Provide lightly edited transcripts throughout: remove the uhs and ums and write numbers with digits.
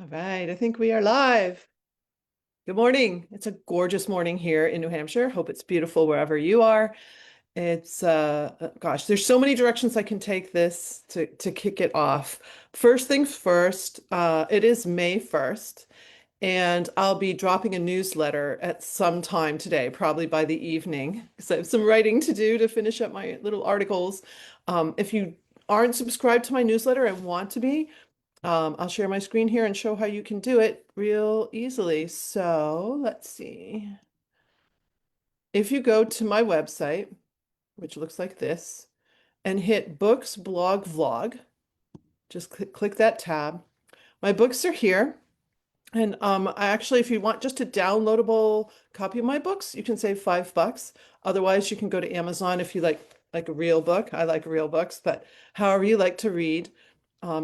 All right, I think we are live. Good morning. It's a gorgeous morning here in New Hampshire. Hope it's beautiful wherever you are. It's gosh, there's so many directions I can take this to kick it off. First things first, it is May 1st, and I'll be dropping a newsletter at some time today, probably by the evening, because I have some writing to do to finish up my little articles. If you aren't subscribed to my newsletter and want to be, I'll share my screen here and show how you can do it real easily. So let's see. If you go to my website, which looks like this, and hit books, blog, vlog, just click that tab. My books are here. And I actually, if you want just a downloadable copy of my books, you can save $5. Otherwise, you can go to Amazon if you like a real book. I like real books, but however you like to read.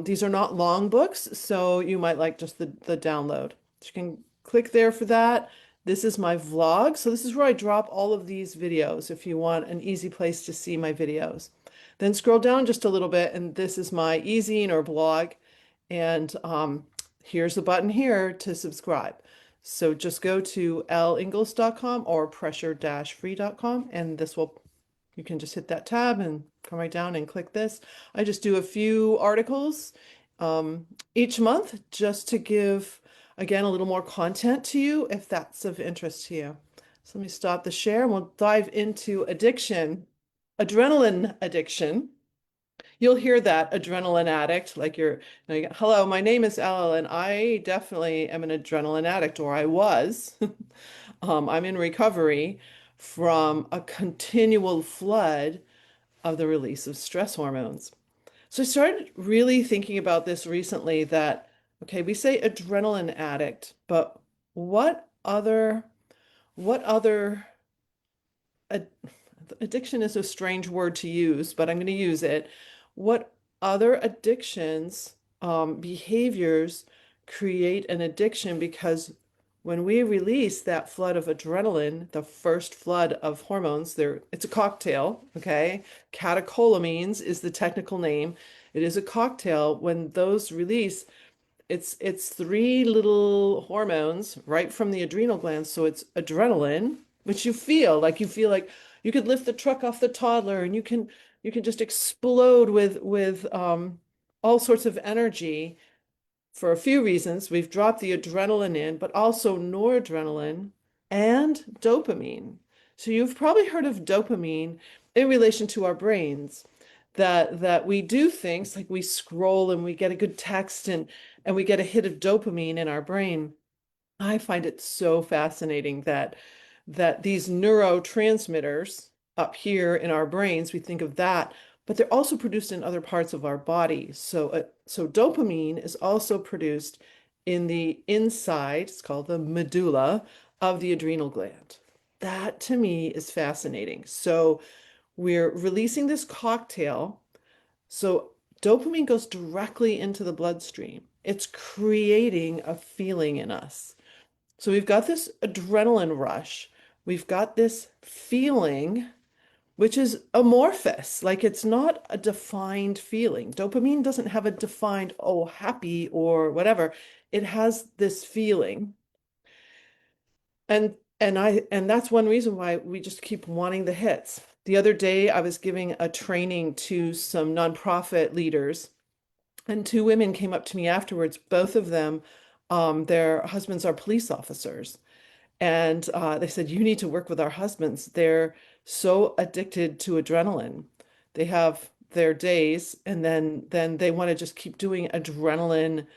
These are not long books, so you might like just the download. So you can click there for that. This is my vlog. So this is where I drop all of these videos if you want an easy place to see my videos. Then scroll down just a little bit, and this is my e-zine or blog. And here's the button here to subscribe. So just go to lingalls.com or pressure-free.com, and you can just hit that tab and come right down and click this. I just do a few articles each month just to give, again, a little more content to you if that's of interest to you. So let me stop the share and we'll dive into addiction, adrenaline addiction. You'll hear that adrenaline addict, like hello, my name is Elle, and I definitely am an adrenaline addict, or I was. I'm in recovery from a continual flood of the release of stress hormones. So I started really thinking about this recently that, okay, we say adrenaline addict, but what other, what other, ad- addiction is a strange word to use, but I'm going to use it. What other addictions, behaviors create an addiction? Because when we release that flood of adrenaline, the first flood of hormones, it's a cocktail, okay? Catecholamines is the technical name. It is a cocktail. When those release, it's three little hormones right from the adrenal glands. So it's adrenaline, which you feel like you could lift the truck off the toddler, and you can just explode with all sorts of energy for a few reasons. We've dropped the adrenaline in, but also noradrenaline and dopamine. So you've probably heard of dopamine in relation to our brains, that we do things like we scroll and we get a good text, and we get a hit of dopamine in our brain. I find it so fascinating that these neurotransmitters up here in our brains, we think of that, but they're also produced in other parts of our body. So dopamine is also produced in the inside, it's called the medulla of the adrenal gland. That to me is fascinating. So we're releasing this cocktail. So dopamine goes directly into the bloodstream. It's creating a feeling in us. So we've got this adrenaline rush. We've got this feeling, which is amorphous. Like it's not a defined feeling. Dopamine doesn't have a defined, oh, happy or whatever. It has this feeling. And that's one reason why we just keep wanting the hits. The other day I was giving a training to some nonprofit leaders, and two women came up to me afterwards. Both of them, their husbands are police officers. And they said, you need to work with our husbands. They're so addicted to adrenaline. They have their days, and then they want to just keep doing adrenaline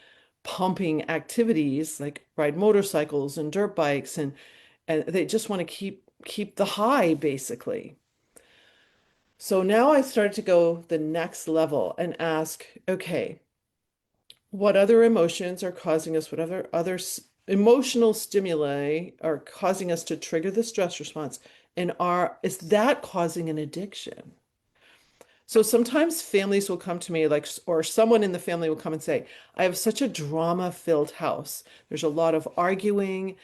pumping activities like ride motorcycles and dirt bikes, and they just want to keep the high, basically. So now I started to go the next level and ask, okay, what other emotions are causing us, what other emotional stimuli are causing us to trigger the stress response? And is that causing an addiction? So sometimes families will come to me, like, or someone in the family will come and say, I have such a drama-filled house. There's a lot of arguing,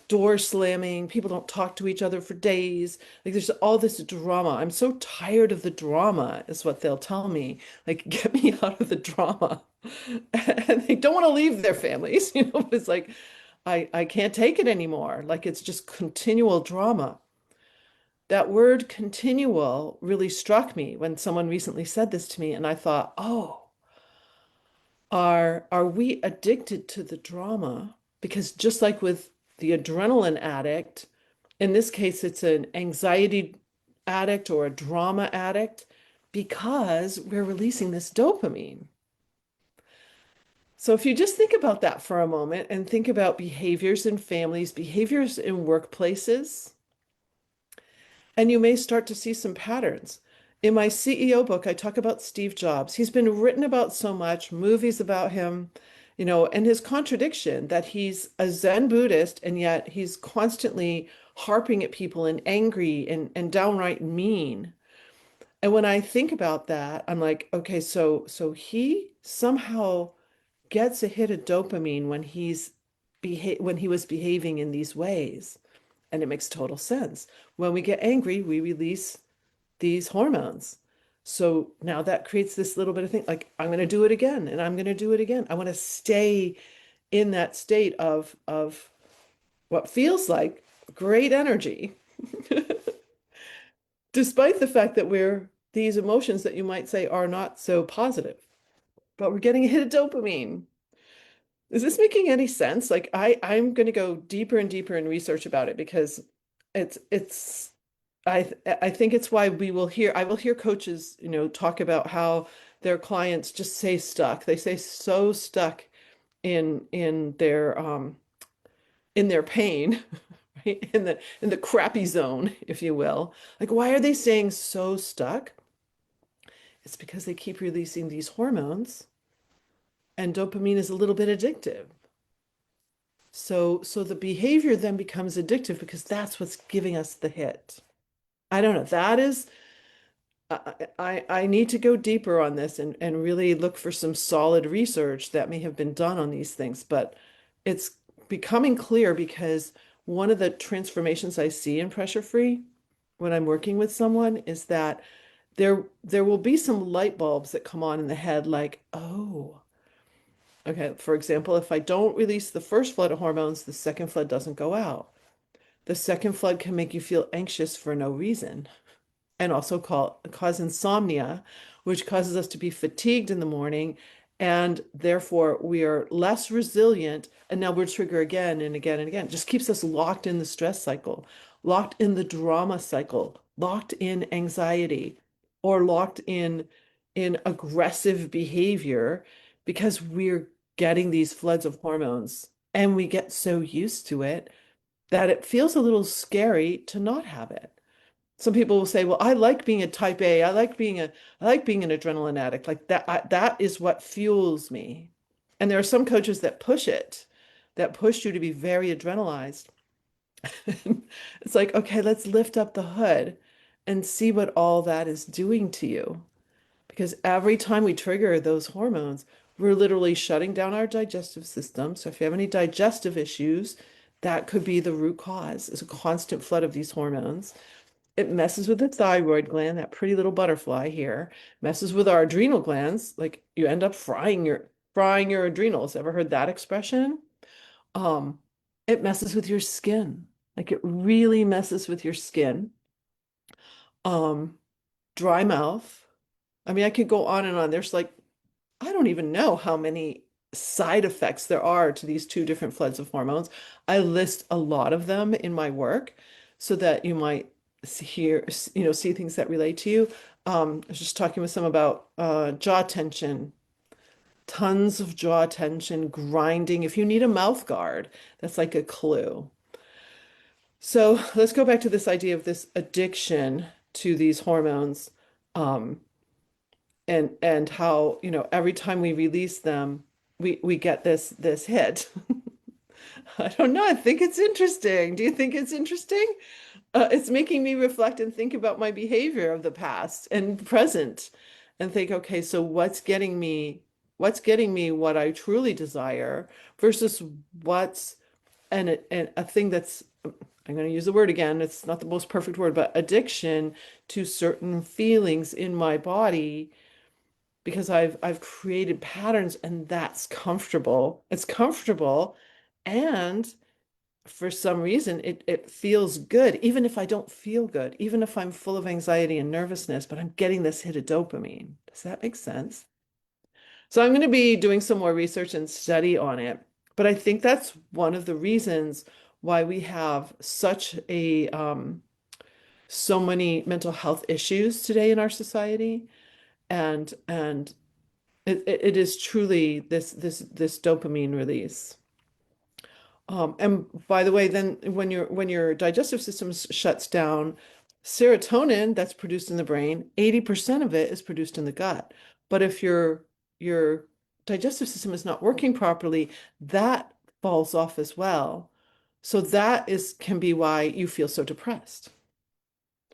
door slamming, people don't talk to each other for days. Like there's all this drama. I'm so tired of the drama, is what they'll tell me. Like, get me out of the drama. And they don't want to leave their families, it's like I can't take it anymore. Like it's just continual drama. That word continual really struck me when someone recently said this to me, and I thought, oh, are we addicted to the drama? Because just like with the adrenaline addict, in this case, it's an anxiety addict or a drama addict because we're releasing this dopamine. So if you just think about that for a moment and think about behaviors in families, behaviors in workplaces, and you may start to see some patterns. In my CEO book, I talk about Steve Jobs. He's been written about so much, movies about him, and his contradiction that he's a Zen Buddhist and yet he's constantly harping at people and angry and downright mean. And when I think about that, I'm like, okay, so he somehow gets a hit of dopamine when when he was behaving in these ways. And it makes total sense. When we get angry, we release these hormones. So now that creates this little bit of thing like, I'm going to do it again and I'm going to do it again. I want to stay in that state of what feels like great energy, despite the fact that we're these emotions that you might say are not so positive, but we're getting a hit of dopamine. Is this making any sense? Like I'm going to go deeper and deeper in research about it because it's I think it's why I will hear coaches, talk about how their clients just say stuck. They say so stuck in their pain, right? In the crappy zone, if you will. Like why are they saying so stuck? It's because they keep releasing these hormones and dopamine is a little bit addictive. So the behavior then becomes addictive because that's what's giving us the hit. I don't know. That is, I need to go deeper on this and really look for some solid research that may have been done on these things. But it's becoming clear because one of the transformations I see in pressure free when I'm working with someone is that there will be some light bulbs that come on in the head like, oh, okay, for example, if I don't release the first flood of hormones, the second flood doesn't go out. The second flood can make you feel anxious for no reason and also cause insomnia, which causes us to be fatigued in the morning. And therefore, we are less resilient. And now we'll trigger again and again and again. It just keeps us locked in the stress cycle, locked in the drama cycle, locked in anxiety, or locked in aggressive behavior because we're getting these floods of hormones and we get so used to it that it feels a little scary to not have it. Some people will say, "Well, I like being a type A. I like being an adrenaline addict. Like that is what fuels me." And there are some coaches that push it, that push you to be very adrenalized. It's like, okay, let's lift up the hood and see what all that is doing to you. Because every time we trigger those hormones, we're literally shutting down our digestive system. So if you have any digestive issues, that could be the root cause, is a constant flood of these hormones. It messes with the thyroid gland, that pretty little butterfly here, messes with our adrenal glands. Like you end up frying your adrenals. Ever heard that expression? Um, it messes with your skin. Like it really messes with your skin. Um, Dry mouth. I mean, I could go on and on. There's like, I don't even know how many side effects there are to these two different floods of hormones. I list a lot of them in my work so that you might see things that relate to you. I was just talking with some about jaw tension, tons of jaw tension, grinding. If you need a mouth guard, that's like a clue. So let's go back to this idea of this addiction to these hormones. Um, and how, every time we release them, we get this hit. I don't know. I think it's interesting. Do you think it's interesting? It's making me reflect and think about my behavior of the past and present and think, okay, so what's getting me what I truly desire versus what's and a thing that's, I'm going to use the word again, it's not the most perfect word, but addiction to certain feelings in my body because I've created patterns and that's comfortable. It's comfortable and for some reason it feels good even if I don't feel good, even if I'm full of anxiety and nervousness, but I'm getting this hit of dopamine. Does that make sense? So I'm going to be doing some more research and study on it. But I think that's one of the reasons why we have such a so many mental health issues today in our society. And it is truly this dopamine release. And by the way, then when your digestive system shuts down, serotonin that's produced in the brain, 80% of it is produced in the gut. But if your digestive system is not working properly, that falls off as well. So that is can be why you feel so depressed,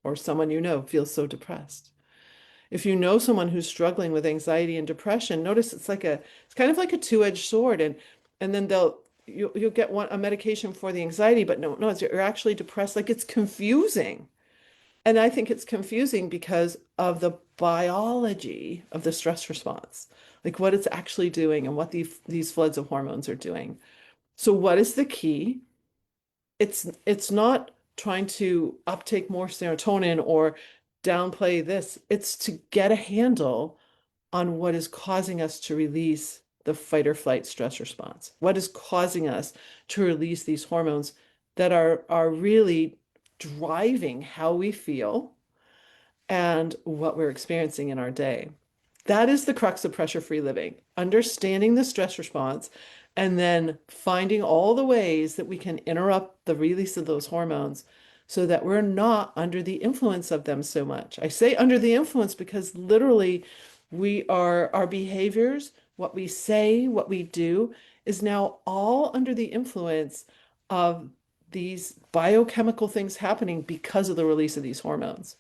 or someone you know feels so depressed. If you know someone who's struggling with anxiety and depression, notice it's kind of like a two-edged sword, and then you'll get a medication for the anxiety, but no, you're actually depressed. Like it's confusing. And I think it's confusing because of the biology of the stress response, like what it's actually doing and what these floods of hormones are doing. So what is the key? It's not trying to uptake more serotonin or downplay this. It's to get a handle on what is causing us to release the fight or flight stress response. What is causing us to release these hormones that are really driving how we feel and what we're experiencing in our day. That is the crux of pressure-free living, understanding the stress response and then finding all the ways that we can interrupt the release of those hormones so that we're not under the influence of them so much. I say under the influence because literally our behaviors, what we say, what we do is now all under the influence of these biochemical things happening because of the release of these hormones.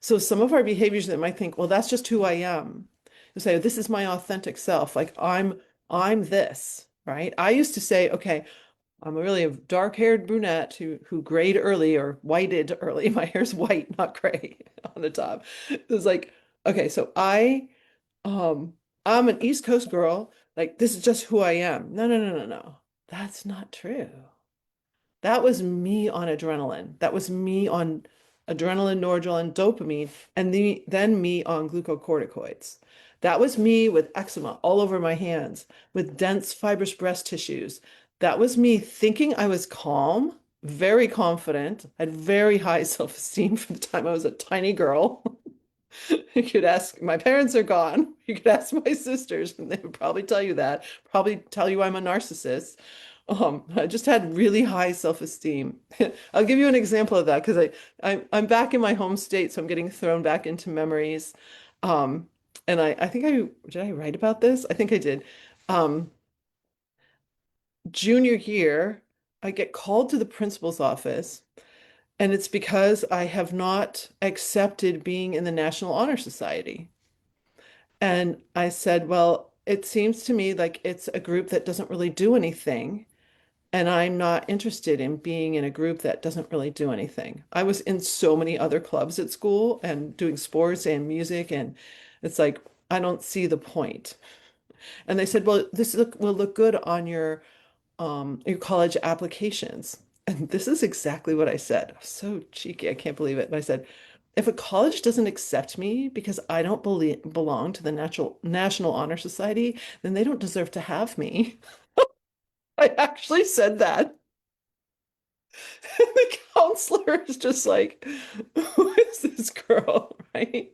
So some of our behaviors that might think, well, that's just who I am. You say, this is my authentic self. Like I'm this, right? I used to say, okay, I'm really a dark-haired brunette who grayed early or whited early. My hair's white, not gray on the top. It was like, okay, so um I'm an East Coast girl. Like this is just who I am. No, no, no, no, no. That's not true. That was me on adrenaline. That was me on adrenaline, noradrenaline, dopamine, and then me on glucocorticoids. That was me with eczema all over my hands, with dense fibrous breast tissues. That was me thinking I was calm, very confident, had very high self-esteem from the time I was a tiny girl. You could ask, my parents are gone. You could ask my sisters, and they would probably tell you that, probably tell you I'm a narcissist. I just had really high self-esteem. I'll give you an example of that because I'm back in my home state, so I'm getting thrown back into memories. Um, and I think did I write about this? I think I did. Um, Junior year, I get called to the principal's office, and it's because I have not accepted being in the National Honor Society. And I said, well, it seems to me like it's a group that doesn't really do anything. And I'm not interested in being in a group that doesn't really do anything. I was in so many other clubs at school and doing sports and music, and it's like, I don't see the point. And they said, well, will look good on your college applications. And this is exactly what I said. I was so cheeky, I can't believe it. And I said, if a college doesn't accept me because I don't belong to the National Honor Society, then they don't deserve to have me. I actually said that. The counselor is just like, who is this girl? Right?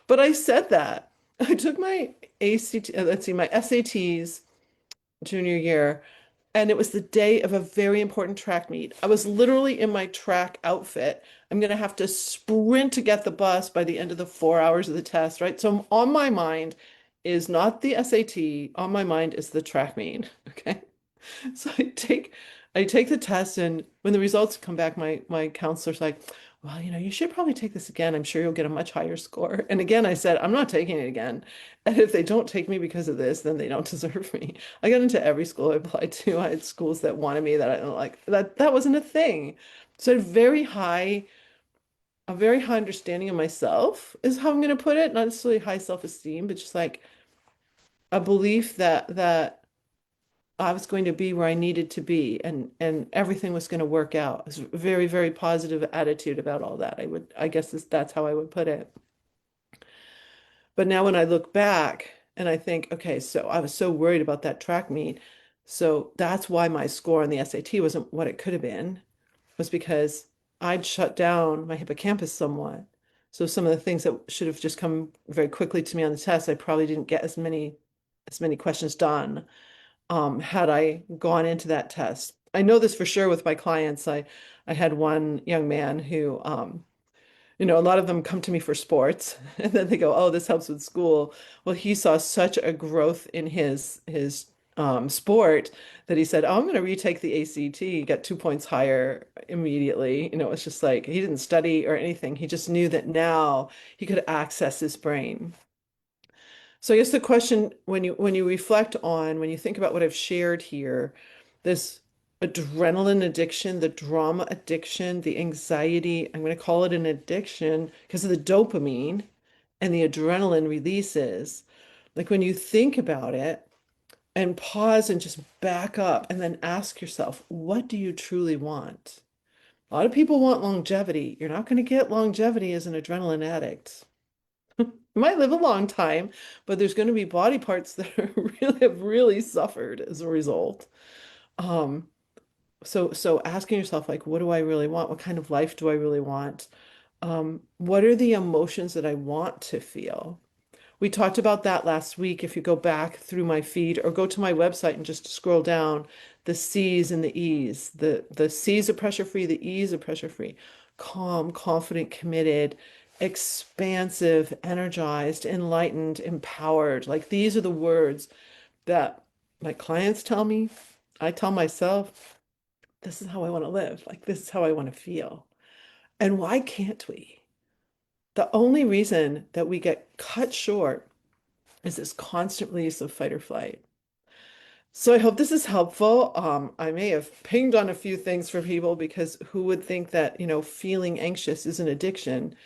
But I said that. I took my let's see, my SATs junior year, and it was the day of a very important track meet. I was literally in my track outfit. I'm going to have to sprint to get the bus by the end of the 4 hours of the test, right? So on my mind is not the SAT, on my mind is the track meet. Okay. So I take the test, and when the results come back, my counselor's like, well, you should probably take this again. I'm sure you'll get a much higher score. And again, I said, I'm not taking it again. And if they don't take me because of this, then they don't deserve me. I got into every school I applied to. I had schools that wanted me that I don't like. That wasn't a thing. So I had a very high understanding of myself is how I'm going to put it. Not necessarily high self-esteem, but just like a belief that I was going to be where I needed to be and everything was going to work out. It was a very, very positive attitude about all that. I guess that's how I would put it. But now when I look back and I think, okay, so I was so worried about that track meet. So that's why my score on the SAT wasn't what it could have been, was because I'd shut down my hippocampus somewhat. So some of the things that should have just come very quickly to me on the test, I probably didn't get as many questions done had I gone into that test. I know this for sure with my clients. I had one young man who a lot of them come to me for sports and then they go, oh, this helps with school. Well, he saw such a growth in his sport that he said, oh, I'm going to retake the ACT, get 2 points higher immediately. It's just like he didn't study or anything. He just knew that now he could access his brain. So I guess the question when you reflect on, when you think about what I've shared here, this adrenaline addiction, the drama addiction, the anxiety, I'm going to call it an addiction because of the dopamine and the adrenaline releases. Like when you think about it and pause and just back up and then ask yourself, what do you truly want? A lot of people want longevity. You're not going to get longevity as an adrenaline addict. You might live a long time, but there's going to be body parts that are really have really suffered as a result. Um, so asking yourself, like, what do I really want? What kind of life do I really want? What are the emotions that I want to feel? We talked about that last week. If you go back through my feed or go to my website and just scroll down, the C's and the E's. The C's are pressure free, the E's are pressure free. Calm, confident, committed, expansive, energized, enlightened, empowered. Like these are the words that my clients tell me. I tell myself, this is how I want to live. Like this is how I want to feel. And why can't we? The only reason that we get cut short is this constant release of fight or flight. So I hope this is helpful. I may have pinged on a few things for people because who would think that, feeling anxious is an addiction?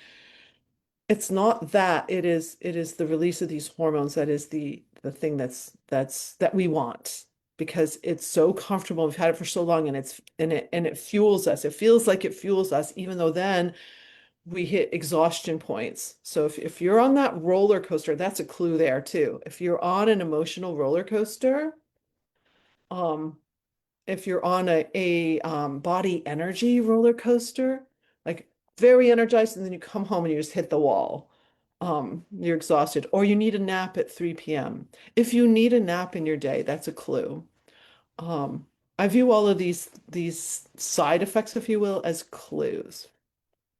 It's not that. It is the release of these hormones that is the thing that we want because it's so comfortable. We've had it for so long and it fuels us. It feels like it fuels us, even though then we hit exhaustion points. So if you're on that roller coaster, that's a clue there too. If you're on an emotional roller coaster, um, if you're on a body energy roller coaster, like very energized, and then you come home and you just hit the wall. You're exhausted, or you need a nap at 3 p.m. If you need a nap in your day, that's a clue. Um, I view all of these side effects, if you will, as clues.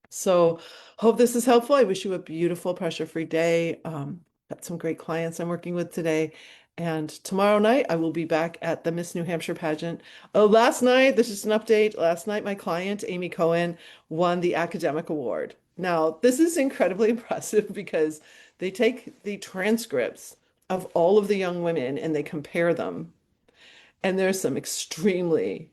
So hope this is helpful. I wish you a beautiful pressure-free day. Got some great clients I'm working with today. And tomorrow night, I will be back at the Miss New Hampshire pageant. Oh, last night, this is an update. Last night, my client, Amy Cohen, won the academic award. Now, this is incredibly impressive because they take the transcripts of all of the young women and they compare them. And there's some extremely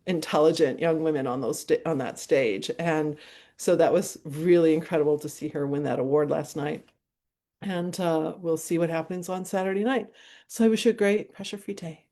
intelligent young women on on that stage. And so that was really incredible to see her win that award last night. And we'll see what happens on Saturday night. So I wish you a great pressure-free day.